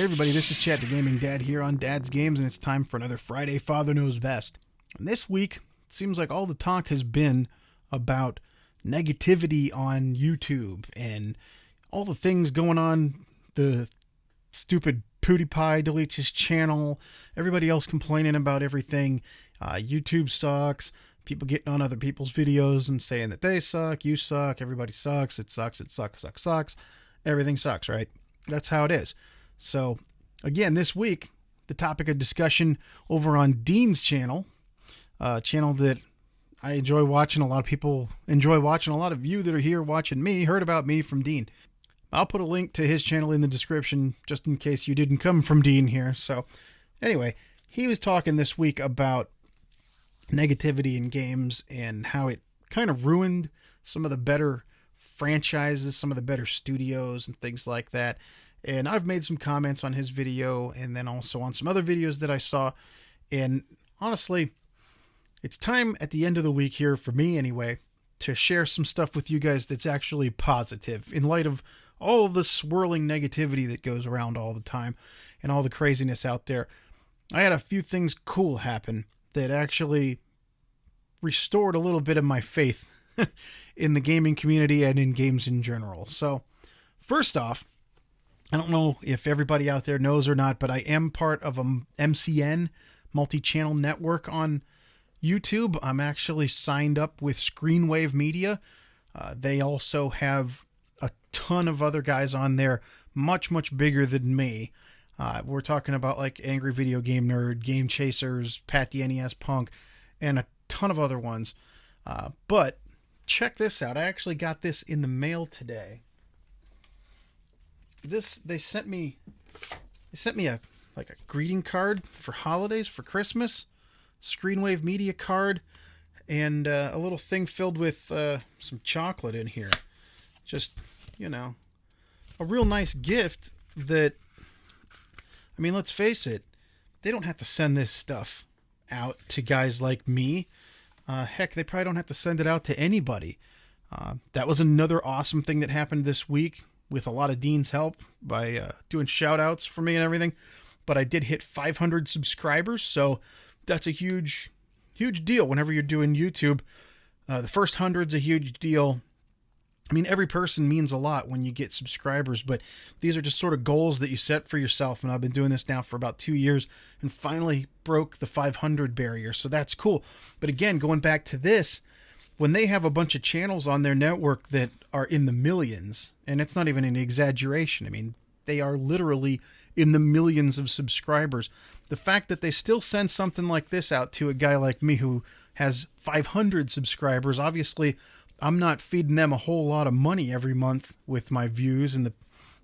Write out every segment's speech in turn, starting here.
everybody, this is Chad the Gaming Dad here on Dad's Games, and it's time for another Friday Father Knows Best. And this week, it seems like all the talk has been about negativity on YouTube and all the things going on. The stupid PewDiePie deletes his channel, everybody else complaining about everything. YouTube sucks, people getting on other people's videos and saying that they suck, you suck, everybody sucks, it sucks, sucks. Everything sucks, right? That's how it is. So, again, this week, the topic of discussion over on Dean's channel, a channel that I enjoy watching. A lot of people enjoy watching. A lot of you that are here watching me heard about me from Dean. I'll put a link to his channel in the description just in case you didn't come from Dean here. So, anyway, he was talking this week about negativity in games and how it kind of ruined some of the better franchises, some of the better studios and things like that. And I've made some comments on his video and then also on some other videos that I saw. And honestly, it's time at the end of the week here, for me anyway, to share some stuff with you guys that's actually positive in light of all the swirling negativity that goes around all the time and all the craziness out there. I had a few things cool happen that actually restored a little bit of my faith in the gaming community and in games in general. So, first off, I don't know if everybody out there knows or not, but I am part of a MCN, multi-channel network on YouTube. I'm actually signed up with Screenwave Media. They also have a ton of other guys on there, much bigger than me. We're talking about like Angry Video Game Nerd, Game Chasers, Pat the NES Punk, and a ton of other ones. But check this out. I actually got this in the mail today. They sent me a greeting card for holidays, for Christmas, Screenwave Media card, and a little thing filled with some chocolate in here. Just, a real nice gift that, I mean, let's face it, they don't have to send this stuff out to guys like me. Heck, they probably don't have to send it out to anybody. That was another awesome thing that happened this week, with a lot of Dean's help by doing shout outs for me and everything. But I did hit 500 subscribers, so that's a huge deal whenever you're doing YouTube. The first 100's a huge deal. I mean, every person means a lot when you get subscribers, but these are just sort of goals that you set for yourself. And I've been doing this now for about 2 years and finally broke the 500 barrier. So that's cool. But again, going back to this, when they have a bunch of channels on their network that are in the millions, and it's not even an exaggeration, I mean, they are literally in the millions of subscribers. The fact that they still send something like this out to a guy like me who has 500 subscribers, obviously I'm not feeding them a whole lot of money every month with my views and the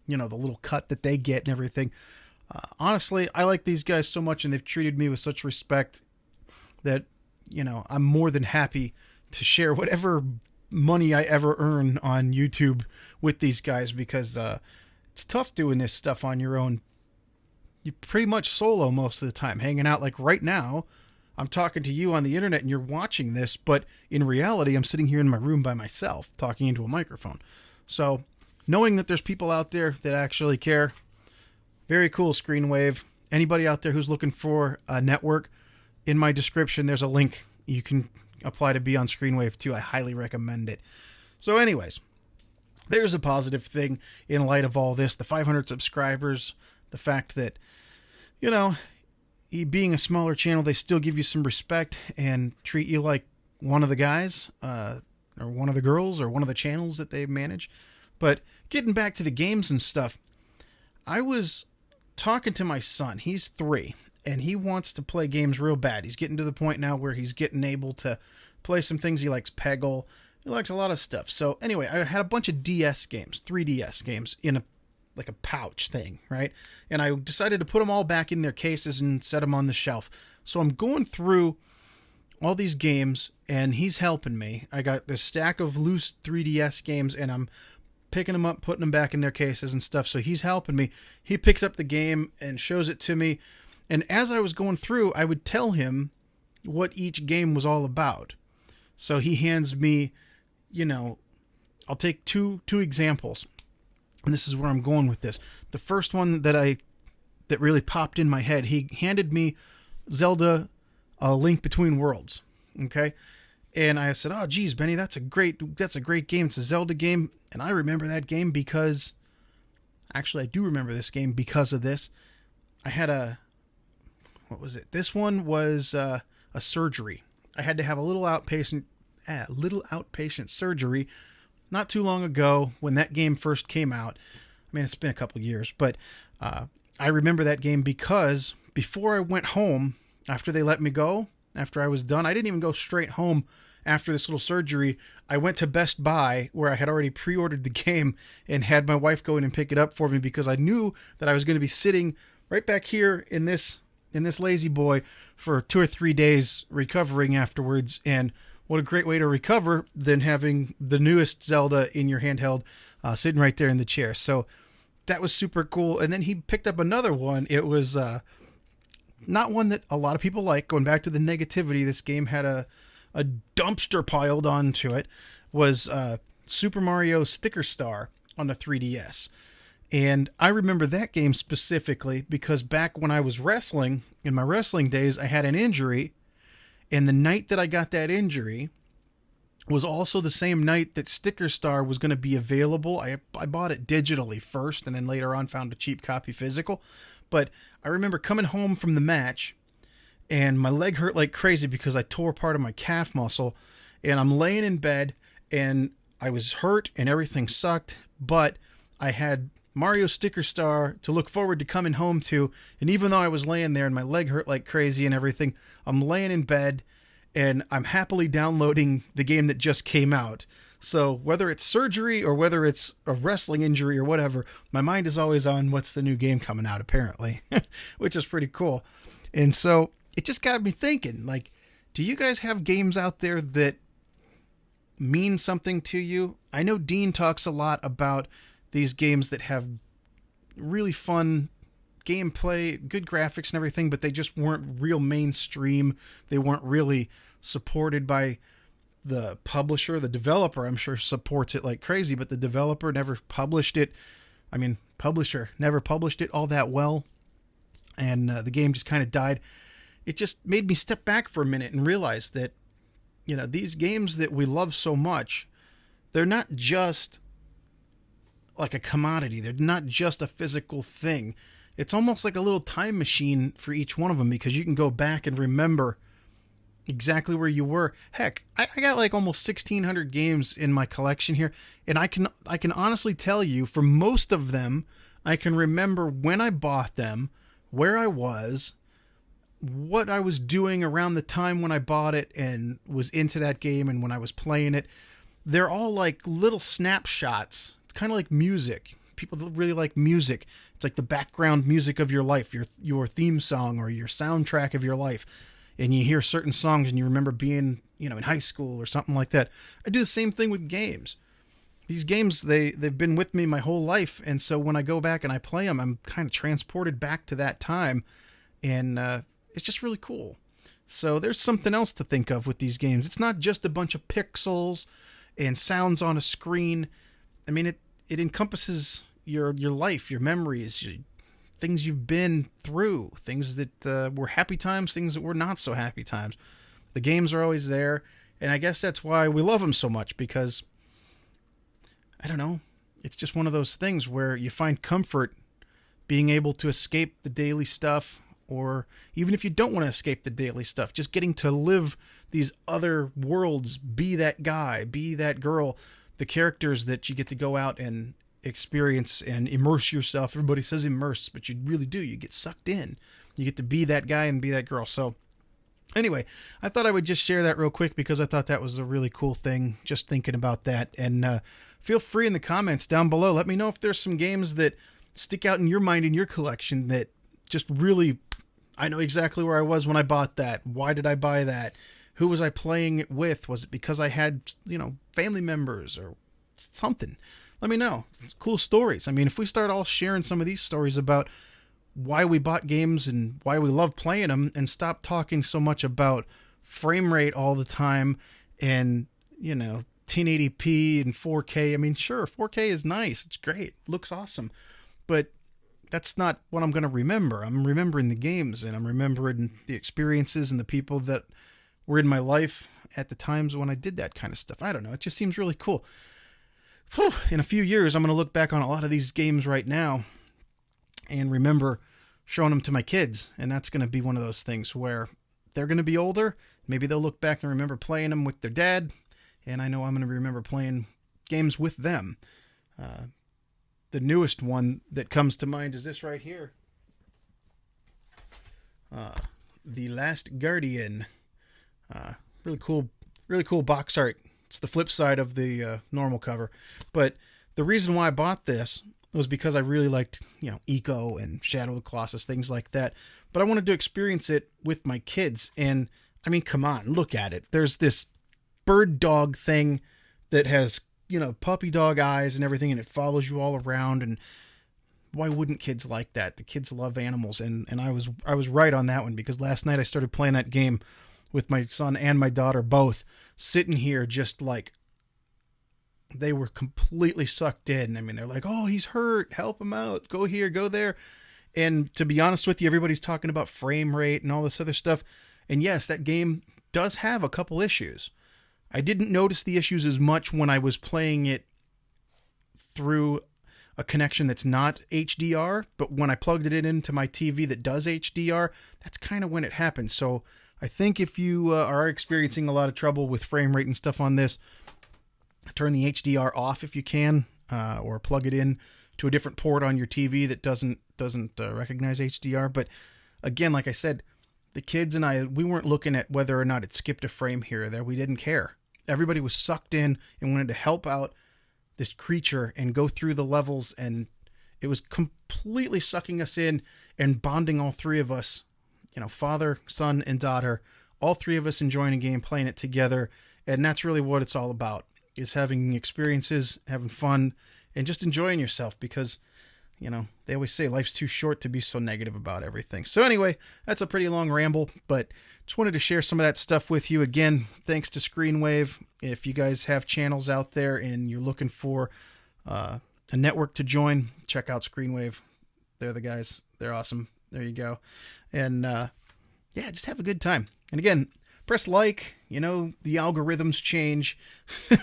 little cut that they get and everything. Honestly, I like these guys so much and they've treated me with such respect that, I'm more than happy to share whatever money I ever earn on YouTube with these guys, because it's tough doing this stuff on your own. You're pretty much solo most of the time, hanging out. Like right now, I'm talking to you on the internet and you're watching this, but in reality, I'm sitting here in my room by myself talking into a microphone. So knowing that there's people out there that actually care, very cool, Screenwave. Anybody out there who's looking for a network, in my description, there's a link. You can apply to be on Screenwave too. I highly recommend it. So anyways, there's a positive thing in light of all this. The 500 subscribers, the fact that, being a smaller channel, they still give you some respect and treat you like one of the guys, or one of the girls, or one of the channels that they manage. But getting back to the games and stuff, I was talking to my son. He's 3. And he wants to play games real bad. He's getting to the point now where he's getting able to play some things. He likes Peggle. He likes a lot of stuff. So anyway, I had a bunch of DS games, 3DS games in a pouch thing, right? And I decided to put them all back in their cases and set them on the shelf. So I'm going through all these games and he's helping me. I got this stack of loose 3DS games and I'm picking them up, putting them back in their cases and stuff. So he's helping me. He picks up the game and shows it to me. And as I was going through, I would tell him what each game was all about. So he hands me, I'll take two examples. And this is where I'm going with this. The first one that I that really popped in my head. He handed me Zelda A Link Between Worlds. Okay. And I said, "Oh, geez, Benny, that's a great game. It's a Zelda game." And I remember that game because, actually, I do remember this game because of this. I had what was it? This one was a surgery. I had to have a little outpatient surgery not too long ago when that game first came out. I mean, it's been a couple of years, but I remember that game because before I went home, after they let me go, after I was done, I didn't even go straight home after this little surgery. I went to Best Buy where I had already pre-ordered the game and had my wife go in and pick it up for me because I knew that I was going to be sitting right back here in this lazy boy for 2 or 3 days recovering afterwards. And what a great way to recover than having the newest Zelda in your handheld sitting right there in the chair. So that was super cool. And then he picked up another one. It was not one that a lot of people like. Going back to the negativity, this game had a dumpster piled onto it. Was Super Mario Sticker Star on the 3DS. And I remember that game specifically because back when I was wrestling, in my wrestling days, I had an injury. And the night that I got that injury was also the same night that Sticker Star was going to be available. I bought it digitally first and then later on found a cheap copy physical. But I remember coming home from the match and my leg hurt like crazy because I tore part of my calf muscle. And I'm laying in bed and I was hurt and everything sucked. But I had Mario Sticker Star to look forward to coming home to. And even though I was laying there and my leg hurt like crazy and everything, I'm laying in bed and I'm happily downloading the game that just came out. So whether it's surgery or whether it's a wrestling injury or whatever, my mind is always on what's the new game coming out, apparently, which is pretty cool. And so it just got me thinking, like, do you guys have games out there that mean something to you? I know Dean talks a lot about these games that have really fun gameplay, good graphics and everything, but they just weren't real mainstream. They weren't really supported by the publisher. The developer, I'm sure, supports it like crazy, but the developer never published it. I mean, publisher never published it all that well. And the game just kind of died. It just made me step back for a minute and realize that, you know, these games that we love so much, they're not just like a commodity. They're not just a physical thing. It's almost like a little time machine for each one of them because you can go back and remember exactly where you were. Heck, I got like almost 1,600 games in my collection here, and I can honestly tell you, for most of them, I can remember when I bought them, where I was, what I was doing around the time when I bought it and was into that game and when I was playing it. They're all like little snapshots. It's kind of like music. People that really like music, it's like the background music of your life, your theme song or your soundtrack of your life. And you hear certain songs and you remember being, you know, in high school or something like that. I do the same thing with games. These games, they've been with me my whole life. And so when I go back and I play them, I'm kind of transported back to that time. And it's just really cool. So there's something else to think of with these games. It's not just a bunch of pixels and sounds on a screen. I mean, it encompasses your life, your memories, things you've been through, things that were happy times, things that were not so happy times. The games are always there, and I guess that's why we love them so much, because, I don't know, it's just one of those things where you find comfort being able to escape the daily stuff, or even if you don't want to escape the daily stuff, just getting to live these other worlds, be that guy, be that girl, the characters that you get to go out and experience and immerse yourself. Everybody says immerse, but you really do. You get sucked in. You get to be that guy and be that girl. So anyway, I thought I would just share that real quick because I thought that was a really cool thing, just thinking about that. And feel free in the comments down below. Let me know if there's some games that stick out in your mind in your collection that just really, I know exactly where I was when I bought that. Why did I buy that? Who was I playing it with? Was it because I had, you know, family members or something? Let me know. It's cool stories. I mean, if we start all sharing some of these stories about why we bought games and why we love playing them and stop talking so much about frame rate all the time and, you know, 1080p and 4K. I mean, sure, 4K is nice. It's great. It looks awesome. But that's not what I'm going to remember. I'm remembering the games, and I'm remembering the experiences and the people that were in my life at the times when I did that kind of stuff. I don't know. It just seems really cool. In a few years, I'm going to look back on a lot of these games right now and remember showing them to my kids. And that's going to be one of those things where they're going to be older. Maybe they'll look back and remember playing them with their dad. And I know I'm going to remember playing games with them. The newest one that comes to mind is this right here. The Last Guardian. Really cool box art. It's the flip side of the normal cover. But the reason why I bought this was because I really liked, Eco and Shadow of the Colossus, things like that. But I wanted to experience it with my kids. And, I mean, come on, look at it. There's this bird dog thing that has puppy dog eyes and everything, and it follows you all around. And why wouldn't kids like that? The kids love animals, and I was right on that one, because last night I started playing that game with my son and my daughter both, sitting here just like they were completely sucked in. I mean, they're like, "Oh, he's hurt. Help him out. Go here, go there." And to be honest with you, everybody's talking about frame rate and all this other stuff. And yes, that game does have a couple issues. I didn't notice the issues as much when I was playing it through a connection that's not HDR, but when I plugged it into my TV that does HDR, that's kind of when it happens. So I think if you are experiencing a lot of trouble with frame rate and stuff on this, turn the HDR off if you can, or plug it in to a different port on your TV that doesn't recognize HDR. But again, like I said, the kids and I, we weren't looking at whether or not it skipped a frame here or there. We didn't care. Everybody was sucked in and wanted to help out this creature and go through the levels, and it was completely sucking us in and bonding all three of us, father, son, and daughter, all three of us enjoying a game, playing it together. And that's really what it's all about, is having experiences, having fun, and just enjoying yourself, because they always say life's too short to be so negative about everything. So anyway, that's a pretty long ramble, but just wanted to share some of that stuff with you. Again, thanks to Screenwave. If you guys have channels out there and you're looking for a network to join, check out Screenwave. They're the guys. They're awesome. There you go. And just have a good time. And again, press like. The algorithms change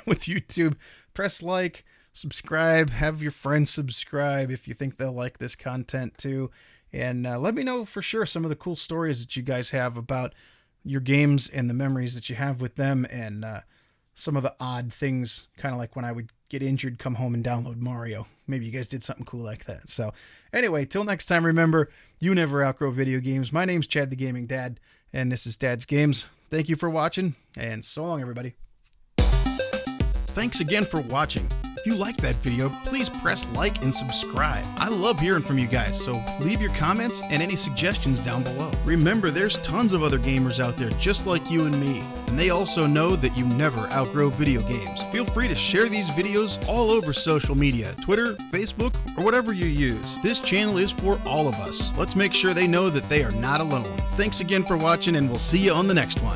with YouTube. Press like. Subscribe, have your friends subscribe if you think they'll like this content too. And let me know for sure some of the cool stories that you guys have about your games and the memories that you have with them, and some of the odd things, kind of like when I would get injured, come home and download Mario. Maybe you guys did something cool like that. So anyway, till next time, remember, you never outgrow video games. My name's Chad the Gaming Dad, and this is Dad's Games. Thank you for watching, and so long, everybody. Thanks again for watching. If you liked that video, please press like and subscribe. I love hearing from you guys, so leave your comments and any suggestions down below. Remember, there's tons of other gamers out there just like you and me, and they also know that you never outgrow video games. Feel free to share these videos all over social media, Twitter, Facebook, or whatever you use. This channel is for all of us. Let's make sure they know that they are not alone. Thanks again for watching, and we'll see you on the next one.